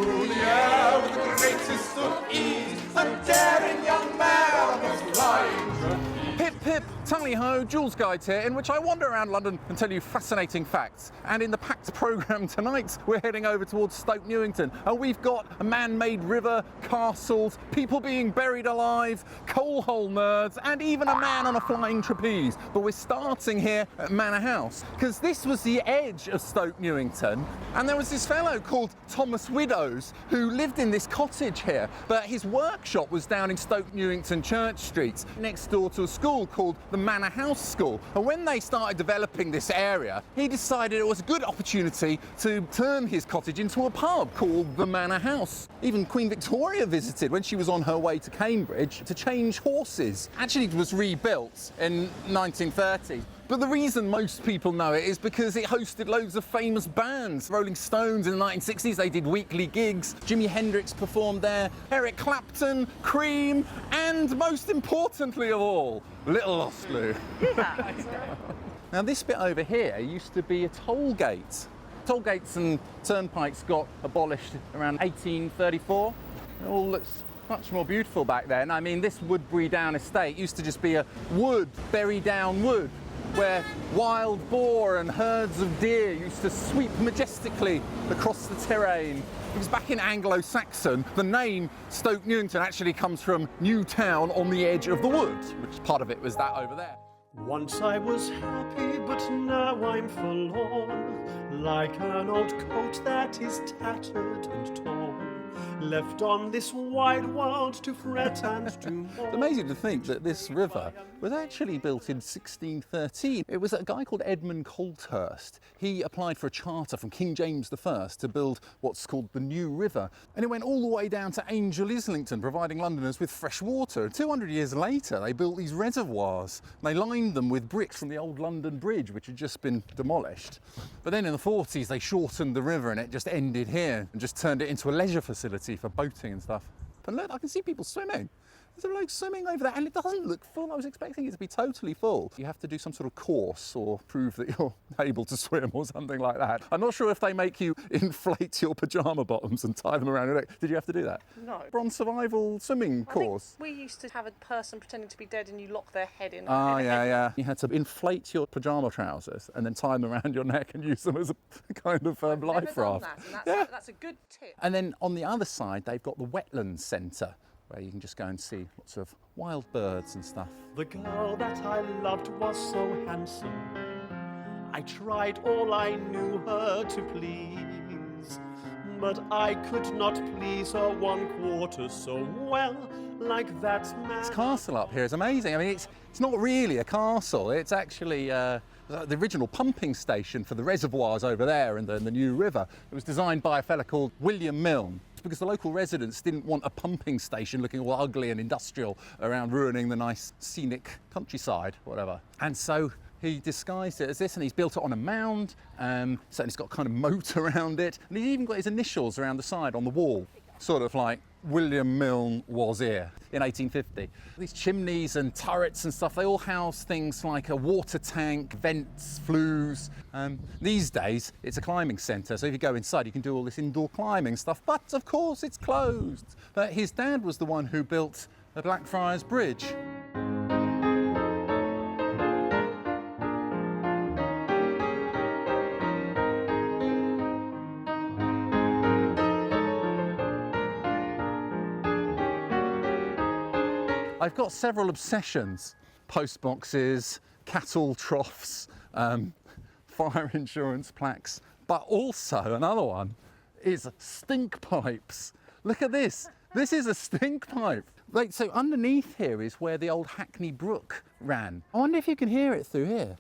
through the air with the greatest of ease. A daring young man was flying trapeze. Pip pip, tally-ho, Joolz Guides here, in which I wander around London and tell you fascinating facts. And in the packed programme tonight, we're heading over towards Stoke Newington. And we've got a man-made river, castles, people being buried alive, coal hole nerds, and even a man on a flying trapeze. But we're starting here at Manor House, because this was the edge of Stoke Newington. And there was this fellow called Thomas Widdows who lived in this cottage here, but his workshop was down in Stoke Newington Church Street, next door to a school called the Manor House School. And when they started developing this area, he decided it was a good opportunity to turn his cottage into a pub called the Manor House. Even Queen Victoria visited when she was on her way to Cambridge to change horses. Actually, it was rebuilt in 1930. But the reason most people know it is because it hosted loads of famous bands. Rolling Stones in the 1960s, they did weekly gigs. Jimi Hendrix performed there, Eric Clapton, Cream, and most importantly of all, Little Ostloo. Now this bit over here used to be a toll gate. Toll gates and turnpikes got abolished around 1834. It all looks much more beautiful back then. I mean, this Woodbury Down estate used to just be a wood, bury down wood, where wild boar and herds of deer used to sweep majestically across the terrain. Because back in Anglo-Saxon, the name Stoke Newington actually comes from New Town on the edge of the wood, which part of it was that over there. Once I was happy, but now I'm forlorn, like an old coat that is tattered and torn, left on this wide world to fret and to mourn. It's amazing to think that this river was actually built in 1613. It was a guy called Edmund Colthurst. He applied for a charter from King James I to build what's called the New River. And it went all the way down to Angel Islington, providing Londoners with fresh water. 200 years later, they built these reservoirs. And they lined them with bricks from the old London Bridge, which had just been demolished. But then in the 40s, they shortened the river and it just ended here and just turned it into a leisure facility for boating and stuff. But look, I can see people swimming. There's a bloke swimming over there and it doesn't look full. I was expecting it to be totally full. You have to do some sort of course or prove that you're able to swim or something like that. I'm not sure if they make you inflate your pyjama bottoms and tie them around your neck. Did you have to do that? No. Bronze survival swimming course? We used to have a person pretending to be dead and you lock their head in. Oh, yeah. You had to inflate your pyjama trousers and then tie them around your neck and use them as a kind of life raft. That's a good tip. And then on the other side, they've got the Wetlands Centre, where you can just go and see lots of wild birds and stuff. The girl that I loved was so handsome, I tried all I knew her to please, but I could not please her 1/4 so well, like that man. This castle up here is amazing. I mean, it's not really a castle. It's actually the original pumping station for the reservoirs over there in the New River. It was designed by a fella called William Milne, because the local residents didn't want a pumping station looking all ugly and industrial around ruining the nice scenic countryside, whatever. And so he disguised it as this, and he's built it on a mound, so it's got kind of moat around it, and he's even got his initials around the side on the wall, sort of like William Milne was here in 1850. These chimneys and turrets and stuff, they all house things like a water tank, vents, flues. These days, it's a climbing centre, so if you go inside, you can do all this indoor climbing stuff, but of course it's closed. But his dad was the one who built the Blackfriars Bridge. I've got several obsessions: post boxes, cattle troughs, fire insurance plaques, but also another one is stink pipes. Look at this. This is a stink pipe. Like, so underneath here is where the old Hackney Brook ran. I wonder if you can hear it through here.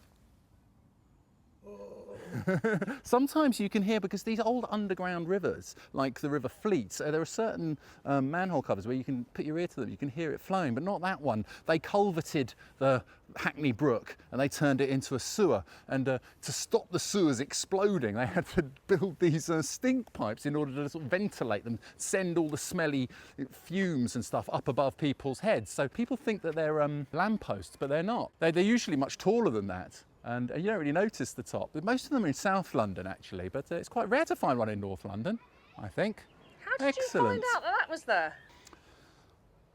Sometimes you can hear, because these old underground rivers, like the River Fleet, there are certain manhole covers where you can put your ear to them, you can hear it flowing, but not that one. They culverted the Hackney Brook and they turned it into a sewer, and to stop the sewers exploding, they had to build these stink pipes in order to sort of ventilate them, send all the smelly fumes and stuff up above people's heads. So people think that they're lampposts, but they're not. They're usually much taller than that. And you don't really notice the top. Most of them are in South London, actually, but it's quite rare to find one in North London, I think. How How did you find out that was there?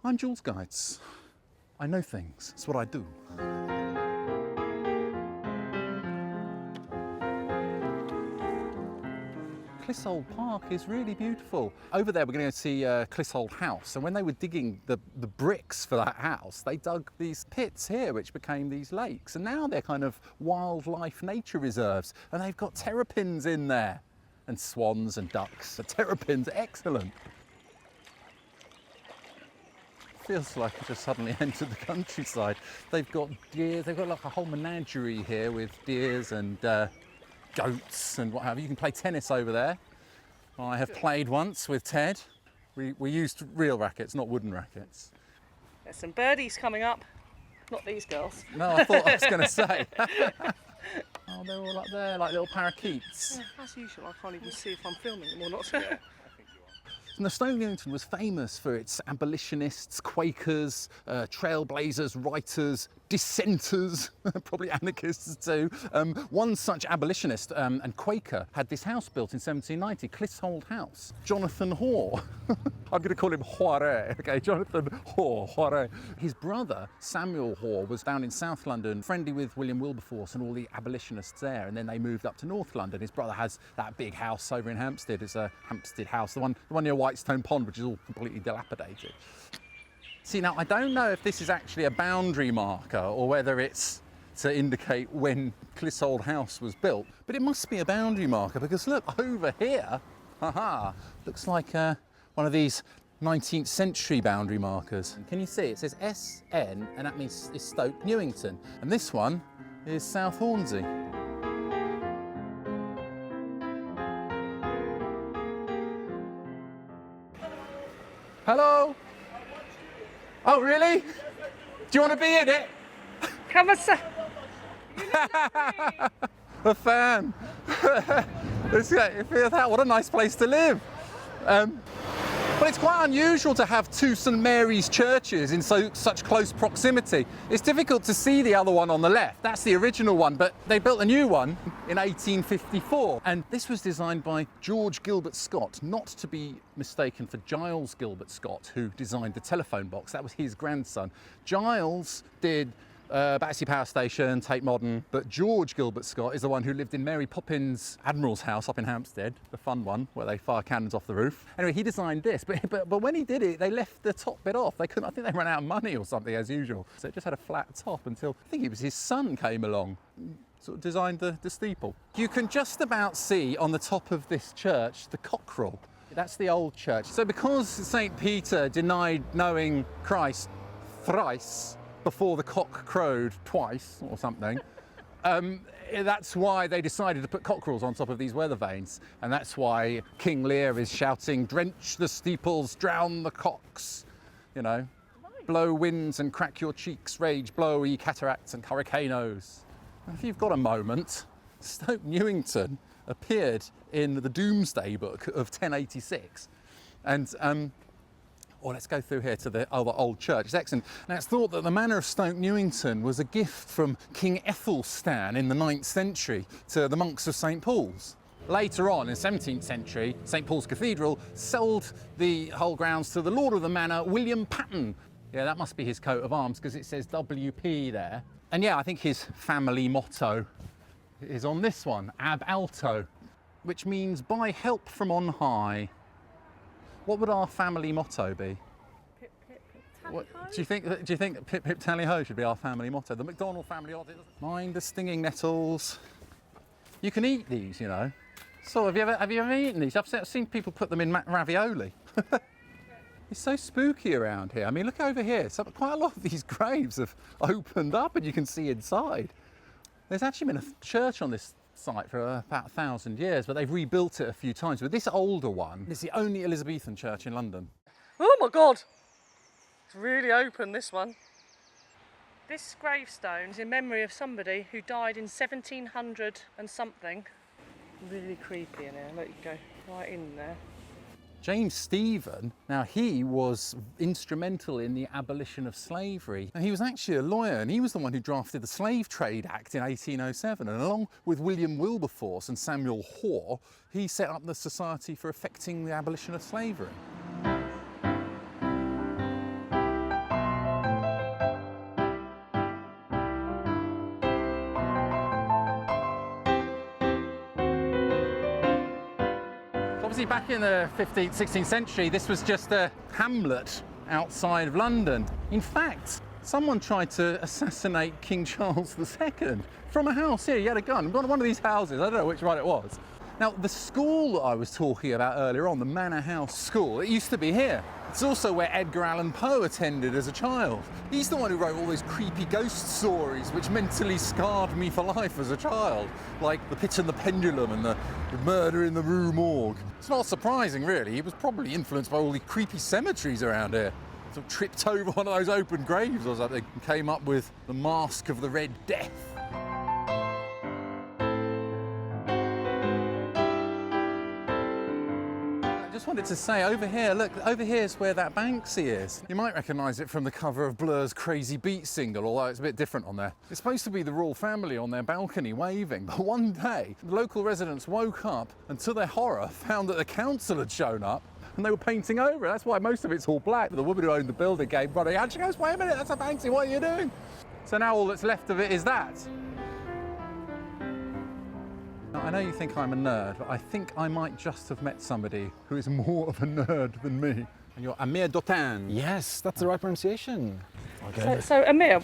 I'm Joolz Guides. I know things. It's what I do. Clissold Park is really beautiful. Over there we're going to go see Clissold House, and when they were digging the bricks for that house, they dug these pits here which became these lakes, and now they're kind of wildlife nature reserves, and they've got terrapins in there, and swans and ducks. The terrapins, excellent. Feels like I just suddenly entered the countryside. They've got deer, they've got like a whole menagerie here with deers and goats and what have you. You can play tennis over there. I have played once with Ted. We used real rackets, not wooden rackets. There's some birdies coming up. Not these girls. No, I thought I was going to say. Oh, they're all up there, like little parakeets. Yeah, as usual, I can't even see if I'm filming them or not. And the Stoke Newington was famous for its abolitionists, Quakers, trailblazers, writers, dissenters, probably anarchists too. One such abolitionist and Quaker had this house built in 1790, Clissold House. Jonathan Hoare. I'm going to call him Hoare, okay, Jonathan Hoare. His brother, Samuel Hoare, was down in South London, friendly with William Wilberforce and all the abolitionists there, and then they moved up to North London. His brother has that big house over in Hampstead. It's a Hampstead house, the one near Whitestone Pond, which is all completely dilapidated. See, now I don't know if this is actually a boundary marker or whether it's to indicate when Clissold House was built, but it must be a boundary marker because look, over here, haha, looks like one of these 19th century boundary markers. Can you see? It says SN, and that means it's Stoke Newington, and this one is South Hornsey. Hello? Oh, really? Do you want to be in it? Come and say. A fan. What a nice place to live. But it's quite unusual to have two St Mary's churches in such close proximity. It's difficult to see the other one on the left. That's the original one, but they built a new one in 1854. And this was designed by George Gilbert Scott, not to be mistaken for Giles Gilbert Scott, who designed the telephone box. That was his grandson. Giles did Banksy Power Station, Tate Modern, but George Gilbert Scott is the one who lived in Mary Poppins' Admiral's house up in Hampstead, the fun one where they fire cannons off the roof. Anyway, he designed this, but when he did it, they left the top bit off. They couldn't. I think they ran out of money or something as usual. So it just had a flat top until I think it was his son came along, sort of designed the steeple. You can just about see on the top of this church the cockerel. That's the old church. So because St Peter denied knowing Christ thrice, before the cock crowed twice or something, that's why they decided to put cockerels on top of these weather vanes, and that's why King Lear is shouting, "Drench the steeples, drown the cocks," you know, blow winds and crack your cheeks, rage blow ye cataracts and hurricanos. If you've got a moment, Stoke Newington appeared in the Doomsday Book of 1086, and or let's go through here to the other old church. It's excellent. Now, it's thought that the Manor of Stoke Newington was a gift from King Aethelstan in the 9th century to the monks of St Paul's. Later on, in the 17th century, St Paul's Cathedral sold the whole grounds to the Lord of the Manor, William Patten. Yeah, that must be his coat of arms because it says WP there. And yeah, I think his family motto is on this one, Ab Alto, which means by help from on high. What would our family motto be? Pip, pip, tally ho. Do you think that Pip Pip Tally Ho should be our family motto? The McDonald family motto. Mind the stinging nettles. You can eat these, you know. So have you ever eaten these? I've seen people put them in ravioli. It's so spooky around here. I mean, look over here. So quite a lot of these graves have opened up, and you can see inside. There's actually been a church on this site for about 1,000 years, but they've rebuilt it a few times. But this older one is the only Elizabethan church in London. Oh my God! It's really open, this one. This gravestone is in memory of somebody who died in 1700 and something. Really creepy in here. Let you go right in there. James Stephen, now he was instrumental in the abolition of slavery. And he was actually a lawyer, and he was the one who drafted the Slave Trade Act in 1807. And along with William Wilberforce and Samuel Hoare, he set up the Society for Effecting the Abolition of Slavery. Obviously, back in the 15th, 16th century, this was just a hamlet outside of London. In fact, someone tried to assassinate King Charles II from a house here. He had a gun. One of these houses, I don't know which one it was. Now, the school that I was talking about earlier on, the Manor House School, it used to be here. It's also where Edgar Allan Poe attended as a child. He's the one who wrote all those creepy ghost stories which mentally scarred me for life as a child, like The Pit and the Pendulum and the Murder in the Rue Morgue. It's not surprising, really. He was probably influenced by all the creepy cemeteries around here. Sort of tripped over one of those open graves or something and came up with the Mask of the Red Death. I just wanted to say, over here, look, over here's where that Banksy is. You might recognise it from the cover of Blur's Crazy Beat single, although it's a bit different on there. It's supposed to be the royal family on their balcony waving, but one day, the local residents woke up and to their horror found that the council had shown up and they were painting over it. That's why most of it's all black. The woman who owned the building came running out. She goes, wait a minute, that's a Banksy, what are you doing? So now all that's left of it is that. Now, I know you think I'm a nerd, but I think I might just have met somebody who is more of a nerd than me. And you're Amir Dotan. Yes, that's the right pronunciation. Okay. So Amir,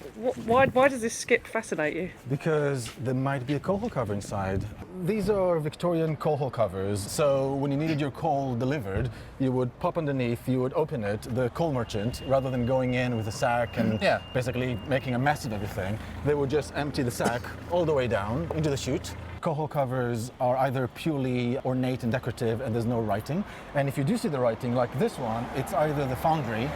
why does this skip fascinate you? Because there might be a coho cover inside. These are Victorian coho covers, so when you needed your coal delivered, you would pop underneath, you would open it, the coal merchant, rather than going in with a sack and basically making a mess of everything, they would just empty the sack all the way down into the chute. Coho covers are either purely ornate and decorative and there's no writing, and if you do see the writing, like this one, it's either the foundry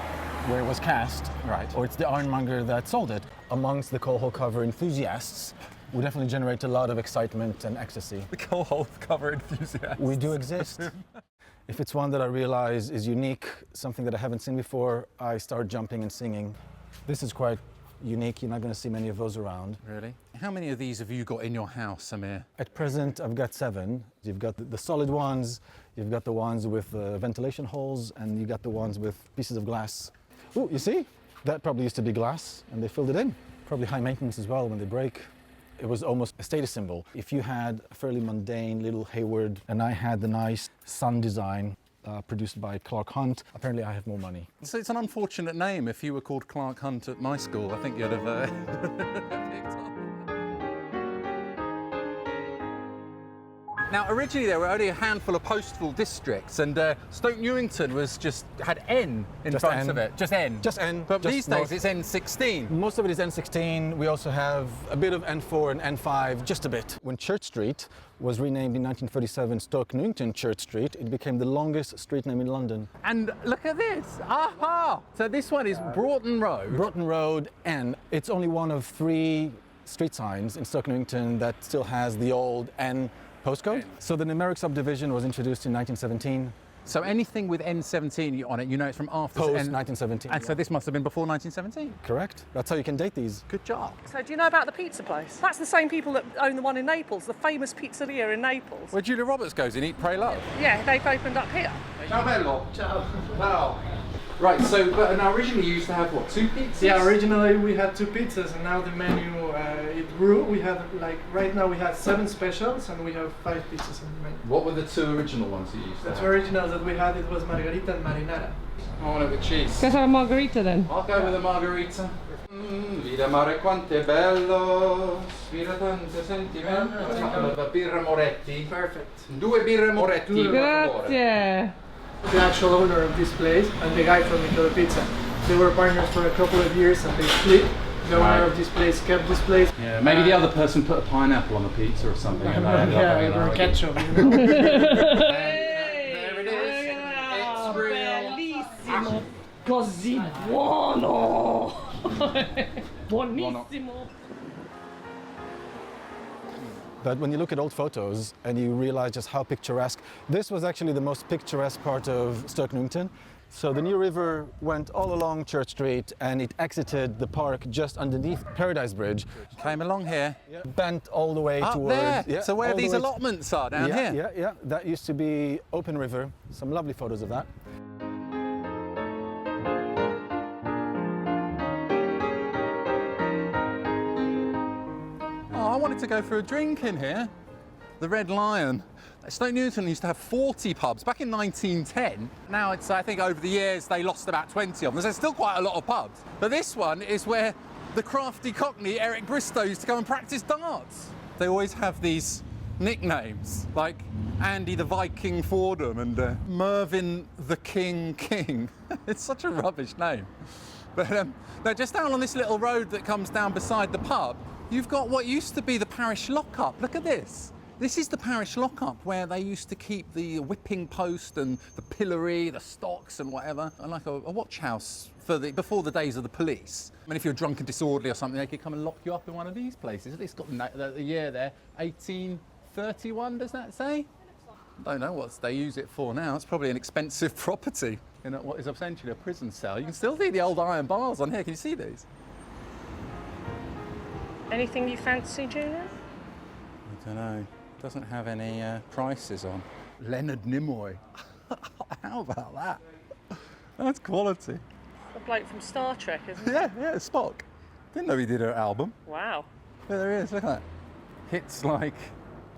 where it was cast, right, or it's the ironmonger that sold it. Amongst the coho cover enthusiasts, we definitely generate a lot of excitement and ecstasy. The coho cover enthusiasts. We do exist. If it's one that I realize is unique, something that I haven't seen before, I start jumping and singing. This is quite unique. You're not going to see many of those around. Really? How many of these have you got in your house, Amir? At present, I've got 7. You've got the solid ones, you've got the ones with ventilation holes, and you've got the ones with pieces of glass. Oh, you see? That probably used to be glass, and they filled it in. Probably high maintenance as well when they break. It was almost a status symbol. If you had a fairly mundane little Hayward, and I had the nice sun design produced by Clark Hunt, apparently I have more money. So it's an unfortunate name. If you were called Clark Hunt at my school, I think you'd have picked up. Now, originally there were only a handful of postal districts, and Stoke Newington had N in front of it. Just N. Just N. But just these days it's N16. Most of it is N16. We also have a bit of N4 and N5, just a bit. When Church Street was renamed in 1937 Stoke Newington Church Street, it became the longest street name in London. And look at this. Aha! So this one is Broughton Road. Broughton Road N. It's only one of 3 street signs in Stoke Newington that still has the old N postcode. So the numeric subdivision was introduced in 1917. So anything with N17 on it, you know it's from after Post 1917. And so this must have been before 1917. Correct. That's how you can date these. Good job. So do you know about the pizza place? That's the same people that own the one in Naples, the famous pizzeria in Naples. Where Julia Roberts goes in Eat, Pray, Love. Yeah, they've opened up here. Ciao bello. Ciao. Ciao. Right, so but now originally you used to have what, 2 pizzas? Yeah, originally we had 2 pizzas, and now the menu it grew. We have right now we have 7 specials, and we have 5 pizzas in the menu. What were the 2 original ones you used to have? The originals that we had, it was margarita and marinara. I want it with cheese. Let's have a margarita then. I'll go with a margarita. Vida mare quanto è bello, spira tante sentimento. Birra Moretti. Perfect. 2 birre Moretti, per favore. Grazie. The actual owner of this place and the guy from Italy Pizza, they were partners for a couple of years and they split. The owner of this place kept this place. Yeah, maybe the other person put a pineapple on the pizza or something. And or ketchup. You know? There it is. It's real. Bellissimo. Così buono. Buonissimo. But when you look at old photos and you realize just how picturesque, this was actually the most picturesque part of Stoke Newington. So the new river went all along Church Street and it exited the park just underneath Paradise Bridge. Came along here. Bent all the way up towards... there. Yeah, so where all the these way allotments are down here. Yeah. That used to be open river. Some lovely photos of that. Oh, I wanted to go for a drink in here. The Red Lion. Stoke Newington used to have 40 pubs back in 1910. Now it's, I think over the years they lost about 20 of them. There's still quite a lot of pubs. But this one is where the crafty cockney Eric Bristow used to go and practice darts. They always have these nicknames like Andy the Viking Fordham and Mervyn the King King. It's such a rubbish name. But no, just down on this little road that comes down beside the pub, you've got what used to be the parish lockup. Look at this. This is the parish lockup where they used to keep the whipping post and the pillory, the stocks and whatever, and like a watch house for before the days of the police. I mean, if you're drunk and disorderly or something, they could come and lock you up in one of these places. It's got the year there, 1831, does that say? I don't know what they use it for now. It's probably an expensive property in what is essentially a prison cell. You can still see the old iron bars on here. Can you see these? Anything you fancy, Julian? I don't know. Doesn't have any prices on. Leonard Nimoy. How about that? That's quality. A bloke from Star Trek, isn't it? Yeah, Spock. Didn't know he did an album. Wow. Yeah, there he is, look at that. Hits like,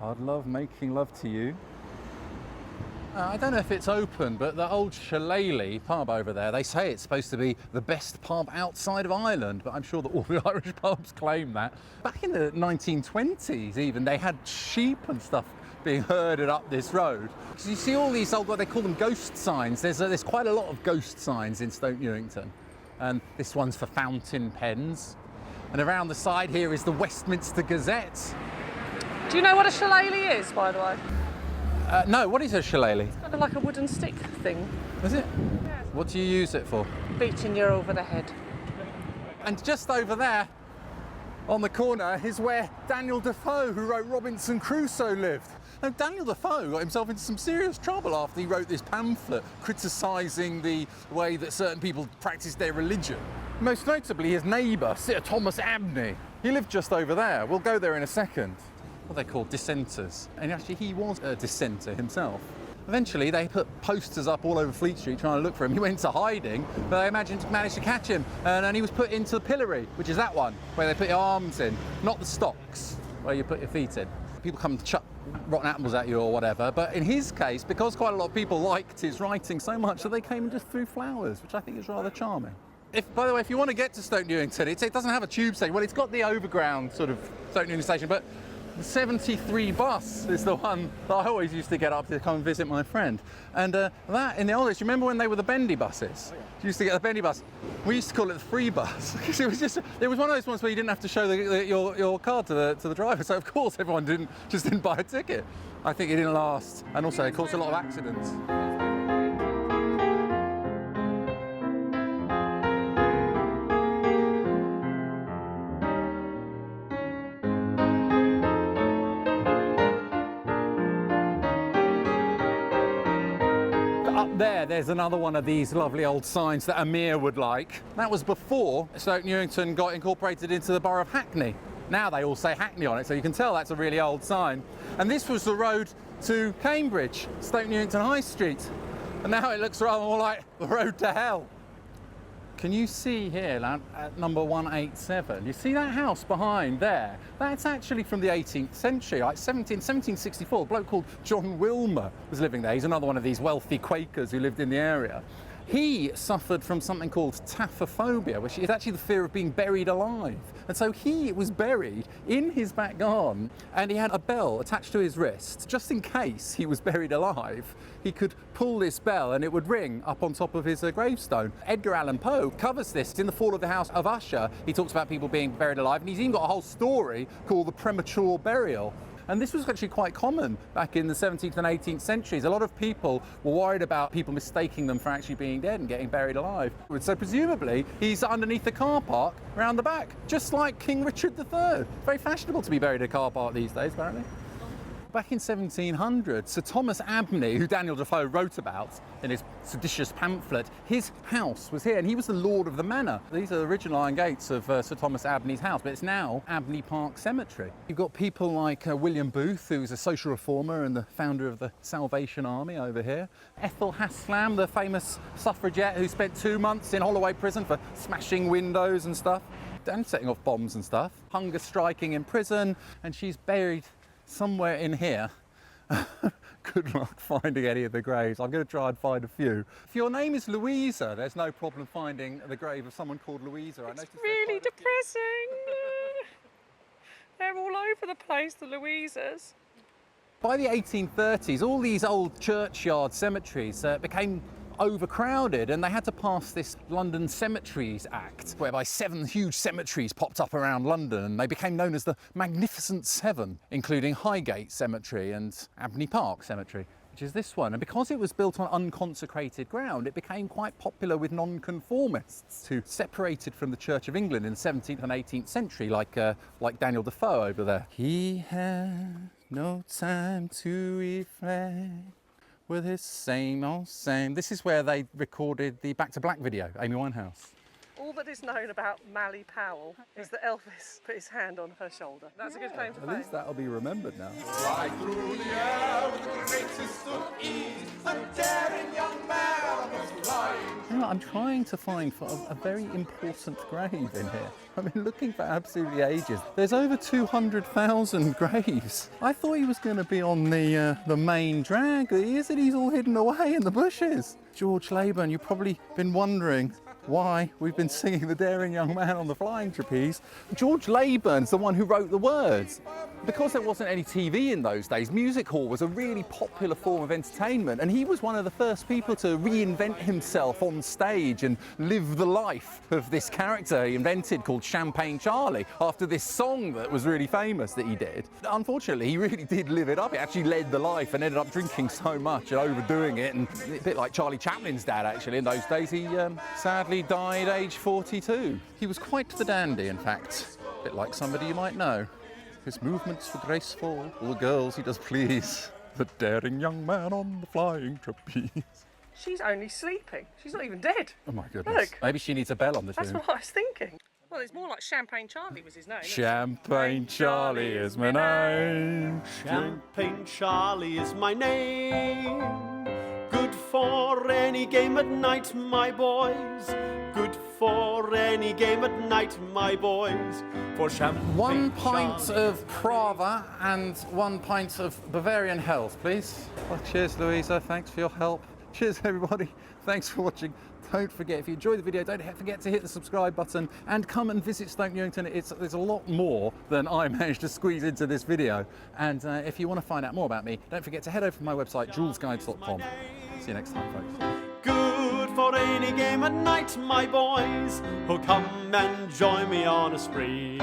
I'd love making love to you. I don't know if it's open, but the old Shillelagh pub over there, they say it's supposed to be the best pub outside of Ireland, but I'm sure that all the Irish pubs claim that. Back in the 1920s even, they had sheep and stuff being herded up this road. Because you see all these old, what they call them ghost signs. There's quite a lot of ghost signs in Stoke Newington. And this one's for fountain pens. And around the side here is the Westminster Gazette. Do you know what a shillelagh is, by the way? No, what is a shillelagh? It's kind of like a wooden stick thing. Is it? Yeah. What do you use it for? Beating you over the head. And just over there, on the corner, is where Daniel Defoe, who wrote Robinson Crusoe, lived. Now, Daniel Defoe got himself into some serious trouble after he wrote this pamphlet criticising the way that certain people practiced their religion. Most notably, his neighbour, Sir Thomas Abney. He lived just over there. We'll go there in a second. What they call dissenters. And actually, he was a dissenter himself. Eventually, they put posters up all over Fleet Street trying to look for him. He went into hiding, but they managed to catch him. And then he was put into the pillory, which is that one, where they put your arms in, not the stocks, where you put your feet in. People come to chuck rotten apples at you or whatever, but in his case, because quite a lot of people liked his writing so much that they came and just threw flowers, which I think is rather charming. By the way, if you want to get to Stoke Newington, it doesn't have a tube station. Well, it's got the overground sort of Stoke Newington station, but the 73 bus is the one that I always used to get up to come and visit my friend. And that, in the old days, you remember when they were the bendy buses? Oh, yeah. You used to get the bendy bus. We used to call it the free bus because it was one of those ones where you didn't have to show your card to the driver. So of course everyone didn't buy a ticket. I think it didn't last, and also it caused a lot of accidents. There's another one of these lovely old signs that Amir would like. That was before Stoke Newington got incorporated into the borough of Hackney. Now they all say Hackney on it, so you can tell that's a really old sign. And this was the road to Cambridge, Stoke Newington High Street. And now it looks rather more like the road to hell. Can you see here at number 187? You see that house behind there? That's actually from the 18th century, like 1764. A bloke called John Wilmer was living there. He's another one of these wealthy Quakers who lived in the area. He suffered from something called taphophobia, which is actually the fear of being buried alive. And so he was buried in his back garden, and he had a bell attached to his wrist. Just in case he was buried alive, he could pull this bell and it would ring up on top of his gravestone. Edgar Allan Poe covers this in The Fall of the House of Usher. He talks about people being buried alive, and he's even got a whole story called The Premature Burial. And this was actually quite common back in the 17th and 18th centuries. A lot of people were worried about people mistaking them for actually being dead and getting buried alive. So presumably, he's underneath the car park around the back, just like King Richard III. Very fashionable to be buried in a car park these days, apparently. Back in 1700, Sir Thomas Abney, who Daniel Defoe wrote about in his seditious pamphlet, his house was here, and he was the lord of the manor. These are the original iron gates of Sir Thomas Abney's house, but it's now Abney Park Cemetery. You've got people like William Booth, who's a social reformer and the founder of the Salvation Army over here. Ethel Haslam, the famous suffragette who spent 2 months in Holloway prison for smashing windows and stuff, and setting off bombs and stuff. Hunger striking in prison, and she's buried somewhere in here. Good luck finding any of the graves. I'm going to try and find a few. If your name is Louisa, there's no problem finding the grave of someone called Louisa. It's really depressing. They're all over the place, the Louisas. By the 1830s, all these old churchyard cemeteries became overcrowded, and they had to pass this London Cemeteries Act, whereby 7 huge cemeteries popped up around London, and they became known as the Magnificent Seven, including Highgate Cemetery and Abney Park Cemetery, which is this one. And because it was built on unconsecrated ground, it became quite popular with nonconformists who separated from the Church of England in the 17th and 18th century, like Daniel Defoe over there. He had no time to reflect with his same old same. This is where they recorded the Back to Black video, Amy Winehouse. All that is known about Mally Powell is that Elvis put his hand on her shoulder. That's a good claim to fame. At least that'll be remembered now. Fly through the air with the greatest of ease, a daring young man on his flying. You know, I'm trying to find for a very important grave in here. I've been looking for absolutely ages. There's over 200,000 graves. I thought he was going to be on the main drag, but he isn't. He's all hidden away in the bushes. George Leybourne, you've probably been wondering why we've been singing The Daring Young Man on the Flying Trapeze. George Leybourne's the one who wrote the words. Because there wasn't any TV in those days, music hall was a really popular form of entertainment, and he was one of the first people to reinvent himself on stage and live the life of this character he invented called Champagne Charlie, after this song that was really famous that he did. Unfortunately, he really did live it up. He actually led the life and ended up drinking so much and overdoing it, and a bit like Charlie Chaplin's dad actually in those days. He sadly died aged 42. He was quite the dandy, in fact, a bit like somebody you might know. His movements were graceful, all the girls he does please. The daring young man on the flying trapeze. She's only sleeping. She's not even dead. Oh my goodness. Look. Maybe she needs a bell on the That's tune. what I was thinking. Well, it's more like Champagne Charlie was his name. isn't it? Champagne Charlie is my name. Champagne Charlie is my name. Good for any game at night, my boys. Good for any game at night, my boys. For champagne 1 pint Charlie. of Prava and 1 pint of Bavarian Health, please. Well, cheers, Louisa. Thanks for your help. Cheers, everybody. Thanks for watching. Don't forget, if you enjoyed the video, don't forget to hit the subscribe button and come and visit Stoke Newington. There's a lot more than I managed to squeeze into this video. And if you want to find out more about me, don't forget to head over to my website, joolzguides.com. See you next time, folks. Good for any game at night, my boys. Oh, come and join me on a spree.